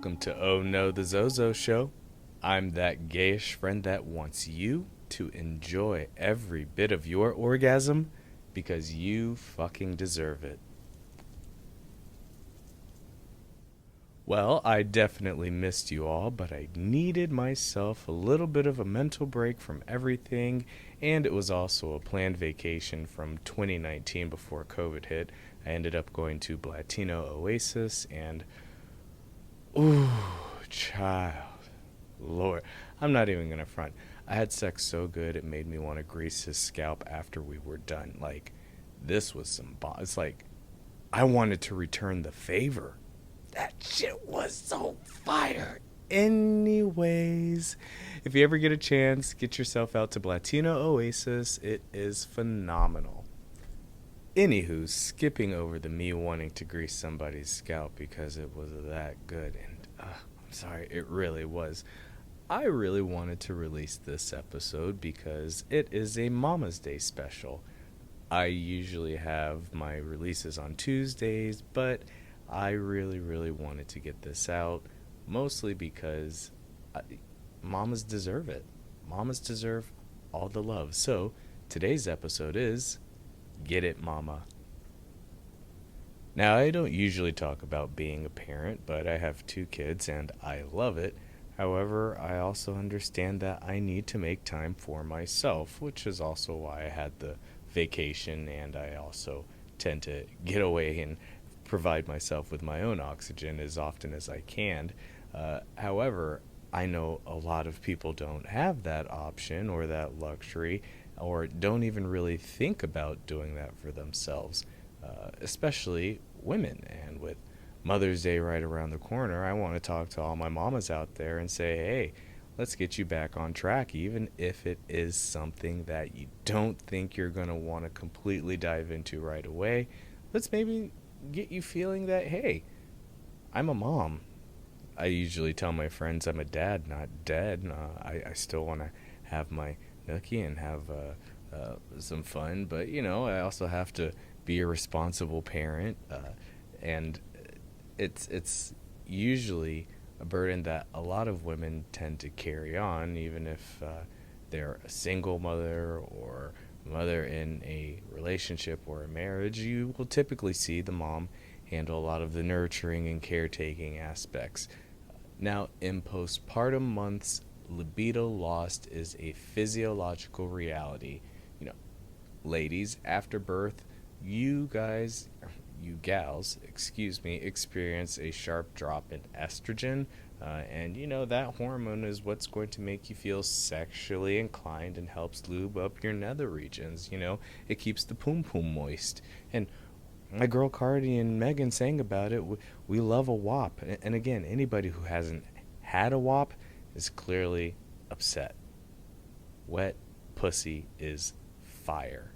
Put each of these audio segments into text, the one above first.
Welcome to Oh No, the Zozo Show. I'm that gayish friend that wants you to enjoy every bit of your orgasm because you fucking deserve it. Well, I definitely missed you all, but I needed myself a little bit of a mental break from everything, and it was also a planned vacation from 2019 before COVID hit. I ended up going to Blatino Oasis, and ooh, child. Lord, I'm not even gonna front. I had sex so good it made me want to grease his scalp after we were done. Like, this was some It's like I wanted to return the favor. That shit was so fire. Anyways, if you ever get a chance, get yourself out to Blatino Oasis. It is phenomenal. Anywho, skipping over the me wanting to grease somebody's scalp because it was that good, and I'm sorry, it really was. I really wanted to release this episode because it is a Mama's Day special. I usually have my releases on Tuesdays, but I really wanted to get this out, mostly because I, mamas deserve it. Mamas deserve all the love. So, today's episode is Get It Mama. Now, I don't usually talk about being a parent, but I have two kids and I love it. However, I also understand that I need to make time for myself, which is also why I had the vacation, and I also tend to get away and provide myself with my own oxygen as often as I can. However, I know a lot of people don't have that option or that luxury, or don't even really think about doing that for themselves, especially women. And with Mother's Day right around the corner, I want to talk to all my mamas out there and say, hey, let's get you back on track, even if it is something that you don't think you're going to want to completely dive into right away. Let's maybe get you feeling that, hey, I'm a mom. I usually tell my friends I'm a dad, not dead. I still want to have my nookie and have some fun, but I also have to be a responsible parent, and it's usually a burden that a lot of women tend to carry on, even if they're a single mother or mother in a relationship or a marriage. You will typically see the mom handle a lot of the nurturing and caretaking aspects. Now, in postpartum months, libido lost is a physiological reality. You know, ladies, after birth, you guys, you gals, excuse me, experience a sharp drop in estrogen. And that hormone is what's going to make you feel sexually inclined and helps lube up your nether regions. It keeps the poom poom moist. And my girl Cardi and Megan sang about it. We love a WAP. And again, anybody who hasn't had a WAP is clearly upset. Wet pussy is fire.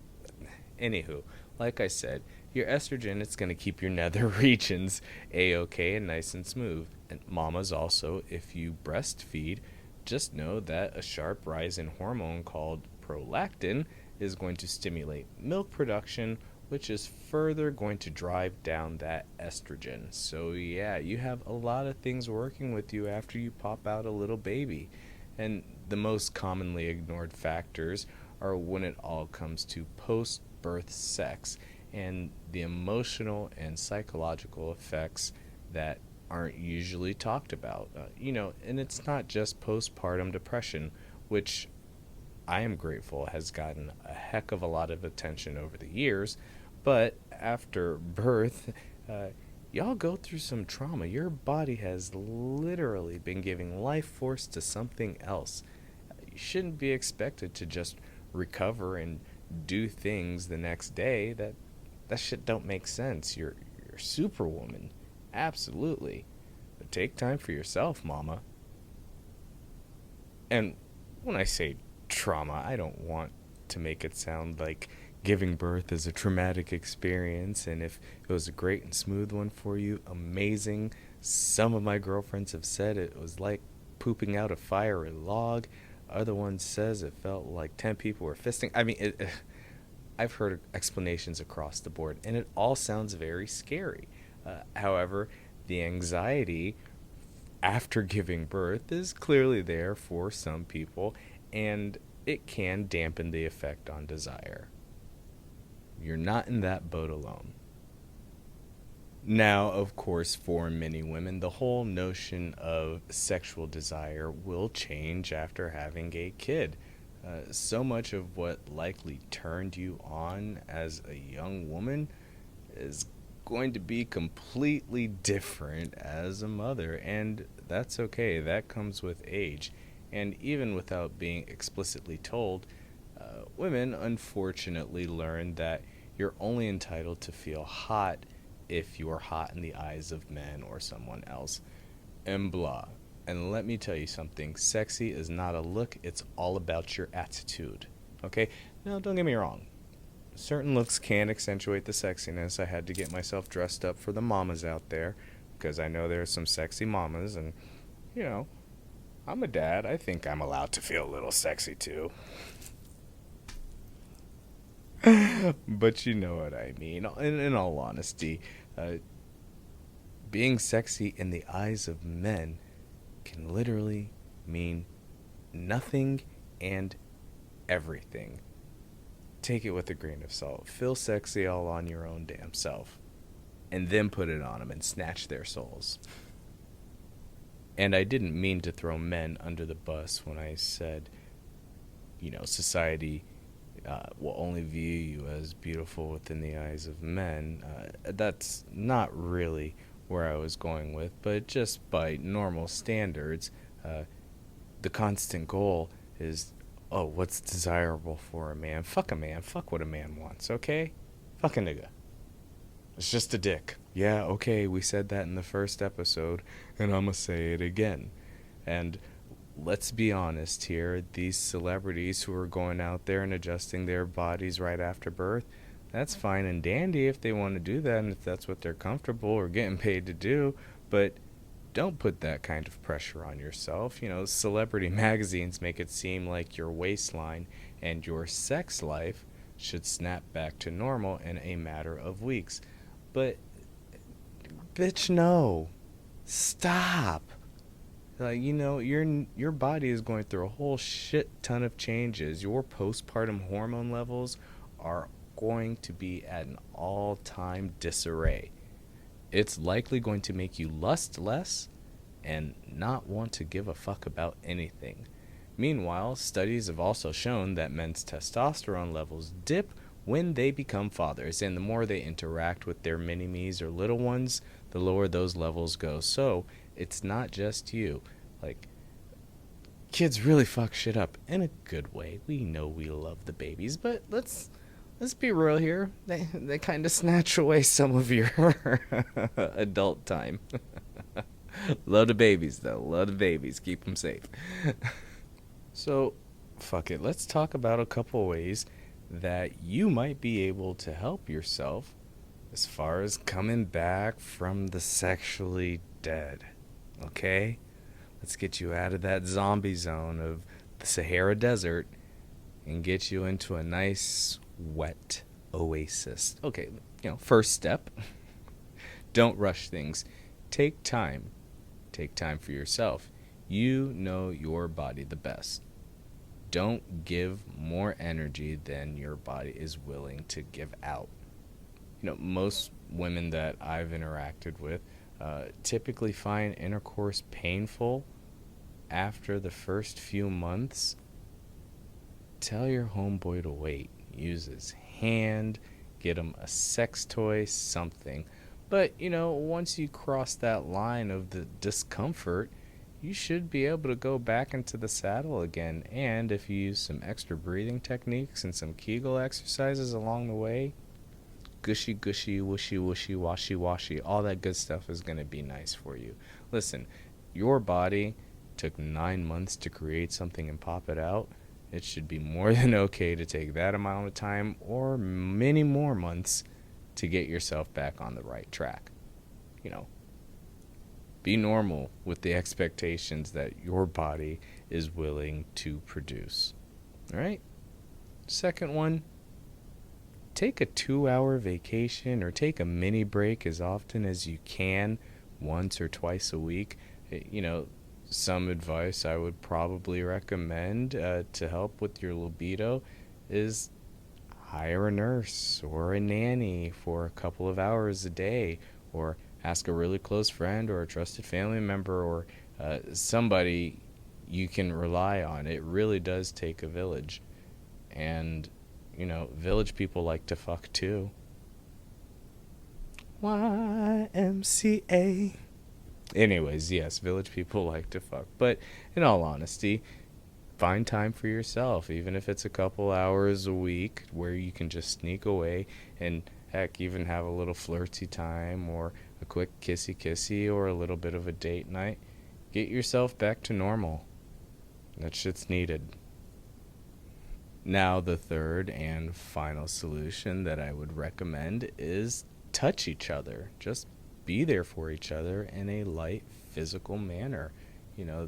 Anywho, like I said, your estrogen, it's going to keep your nether regions a-okay and nice and smooth. And mamas also, if you breastfeed, just know that a sharp rise in hormone called prolactin is going to stimulate milk production, which is further going to drive down that estrogen. So yeah, you have a lot of things working with you after you pop out a little baby. And the most commonly ignored factors are when it all comes to post-birth sex and the emotional and psychological effects that aren't usually talked about. And it's not just postpartum depression, which I am grateful has gotten a heck of a lot of attention over the years, but after birth, y'all go through some trauma. Your body has literally been giving life force to something else. You shouldn't be expected to just recover and do things the next day. That shit don't make sense. You're superwoman, absolutely. But take time for yourself, mama. And when I say trauma, I don't want to make it sound like giving birth is a traumatic experience, and if it was a great and smooth one for you, amazing. Some of my girlfriends have said it was like pooping out a fiery log. Other one says it felt like 10 people were fisting. I mean, I've heard explanations across the board, and it all sounds very scary. However, the anxiety after giving birth is clearly there for some people, and it can dampen the effect on desire. You're not in that boat alone. Now, of course, for many women, the whole notion of sexual desire will change after having a kid. So much of what likely turned you on as a young woman is going to be completely different as a mother, and that's okay. That comes with age. And even without being explicitly told, women unfortunately learn that you're only entitled to feel hot if you are hot in the eyes of men or someone else, and blah. And let me tell you something, sexy is not a look, it's all about your attitude. Okay? Now, don't get me wrong. Certain looks can accentuate the sexiness. I had to get myself dressed up for the mamas out there, because I know there's some sexy mamas, and, you know, I'm a dad. I think I'm allowed to feel a little sexy too. But you know what I mean. In all honesty, being sexy in the eyes of men can literally mean nothing and everything. Take it with a grain of salt. Feel sexy all on your own damn self. And then put it on them and snatch their souls. And I didn't mean to throw men under the bus when I said, society will only view you as beautiful within the eyes of men. That's not really where I was going with, but just by normal standards, the constant goal is, oh, what's desirable for a man? Fuck a man. Fuck what a man wants, okay? Fuck a nigga. It's just a dick. Yeah, okay, we said that in the first episode, and I'ma say it again. And let's be honest here, these celebrities who are going out there and adjusting their bodies right after birth, that's fine and dandy if they want to do that and if that's what they're comfortable or getting paid to do, but don't put that kind of pressure on yourself. Celebrity magazines make it seem like your waistline and your sex life should snap back to normal in a matter of weeks. But, bitch, no. Stop. Your body is going through a whole shit ton of changes. Your postpartum hormone levels are going to be at an all-time disarray. It's likely going to make you lust less and not want to give a fuck about anything. Meanwhile, studies have also shown that men's testosterone levels dip when they become fathers, and the more they interact with their mini-me's or little ones, the lower those levels go. So, it's not just you. Kids really fuck shit up in a good way. We know we love the babies, but let's be real here. They kind of snatch away some of your adult time. Love the babies, though. Love the babies. Keep them safe. So, fuck it. Let's talk about a couple ways that you might be able to help yourself as far as coming back from the sexually dead. Okay? Let's get you out of that zombie zone of the Sahara Desert and get you into a nice, wet oasis. Okay, first step. Don't rush things. Take time. Take time for yourself. You know your body the best. Don't give more energy than your body is willing to give out. Most women that I've interacted with typically find intercourse painful after the first few months. Tell your homeboy to wait. Use his hand, get him a sex toy, something. But, once you cross that line of the discomfort, you should be able to go back into the saddle again. And if you use some extra breathing techniques and some Kegel exercises along the way, gushy, gushy, whooshy, whooshy, washy, washy, all that good stuff is going to be nice for you. Listen, your body took 9 months to create something and pop it out. It should be more than okay to take that amount of time or many more months to get yourself back on the right track. Be normal with the expectations that your body is willing to produce. All right? Second one, take a 2-hour vacation or take a mini break as often as you can, once or twice a week. You know, some advice I would probably recommend to help with your libido is hire a nurse or a nanny for a couple of hours a day, or ask a really close friend or a trusted family member, or somebody you can rely on. It really does take a village. And, village people like to fuck too. YMCA. Anyways, yes, village people like to fuck. But in all honesty, find time for yourself, even if it's a couple hours a week where you can just sneak away and heck, even have a little flirty time or a quick kissy kissy or a little bit of a date night. Get yourself back to normal. That shit's needed. Now, the third and final solution that I would recommend is touch each other. Just be there for each other in a light, physical manner.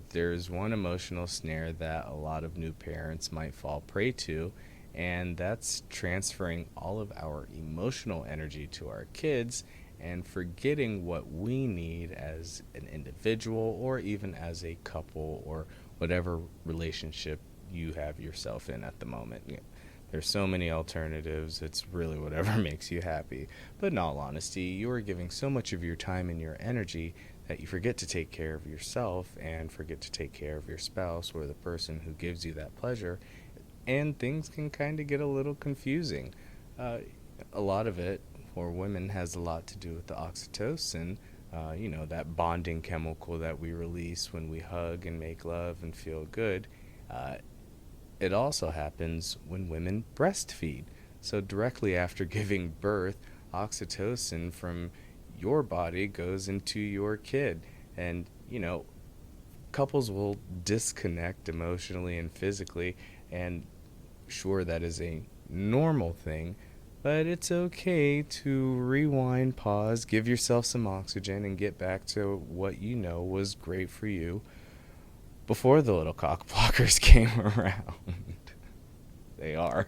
There's one emotional snare that a lot of new parents might fall prey to, and that's transferring all of our emotional energy to our kids and forgetting what we need as an individual or even as a couple or whatever relationship you have yourself in at the moment. There's so many alternatives. It's really whatever makes you happy. But in all honesty, you are giving so much of your time and your energy that you forget to take care of yourself and forget to take care of your spouse or the person who gives you that pleasure. And things can kind of get a little confusing. A lot of it for women has a lot to do with the oxytocin, that bonding chemical that we release when we hug and make love and feel good. It also happens when women breastfeed. So, directly after giving birth, oxytocin from your body goes into your kid. And, couples will disconnect emotionally and physically. And sure, that is a normal thing. But it's okay to rewind, pause, give yourself some oxygen, and get back to what you know was great for you before the little cock blockers came around. They are.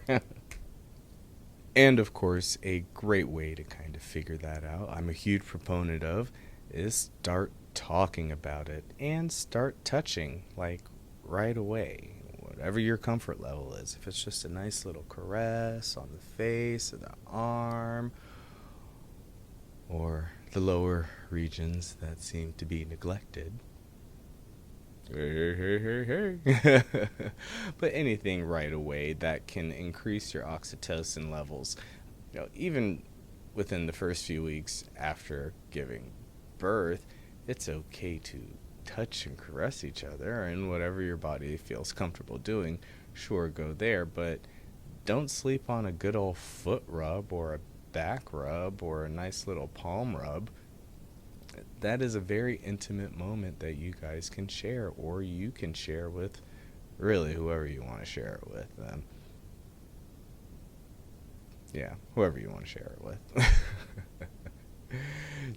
And of course, a great way to kind of figure that out, I'm a huge proponent of, is start talking about it and start touching, like right away. Whatever your comfort level is. If it's just a nice little caress on the face or the arm or the lower regions that seem to be neglected. Hey. But anything right away that can increase your oxytocin levels, even within the first few weeks after giving birth, it's okay to touch and caress each other, and whatever your body feels comfortable doing, sure, go there, but don't sleep on a good old foot rub or a back rub or a nice little palm rub. That is a very intimate moment that you guys can share, or you can share with really whoever you want to share it with. Yeah, whoever you want to share it with.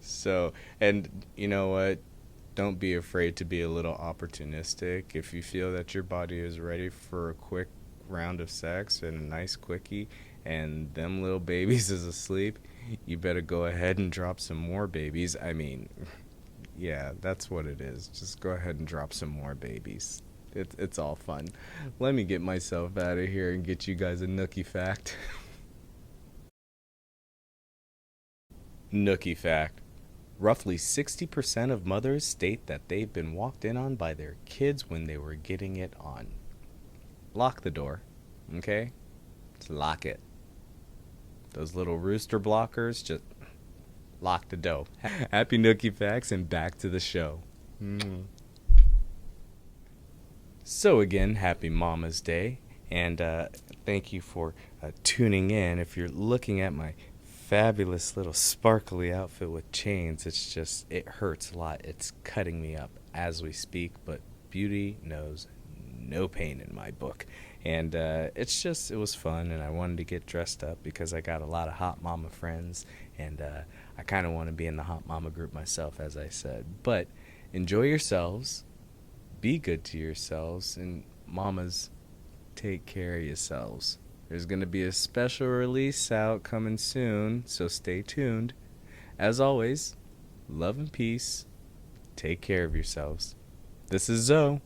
So, and you know what? Don't be afraid to be a little opportunistic. If you feel that your body is ready for a quick round of sex and a nice quickie, and them little babies is asleep, you better go ahead and drop some more babies. I mean, yeah, that's what it is. Just go ahead and drop some more babies. It's all fun. Let me get myself out of here and get you guys a nookie fact. Nookie fact. Roughly 60% of mothers state that they've been walked in on by their kids when they were getting it on. Lock the door, okay? Just lock it. Those little rooster blockers, just lock the door. Happy Nookie Facts, and back to the show. So again, happy Mama's Day, and thank you for tuning in. If you're looking at my fabulous little sparkly outfit with chains, it hurts a lot. It's cutting me up as we speak, but beauty knows no pain in my book. And it was fun, and I wanted to get dressed up because I got a lot of hot mama friends, and I kind of want to be in the hot mama group myself, as I said. But enjoy yourselves, be good to yourselves, and mamas, take care of yourselves. There's going to be a special release out coming soon, so stay tuned. As always, love and peace. Take care of yourselves. This is Zoe.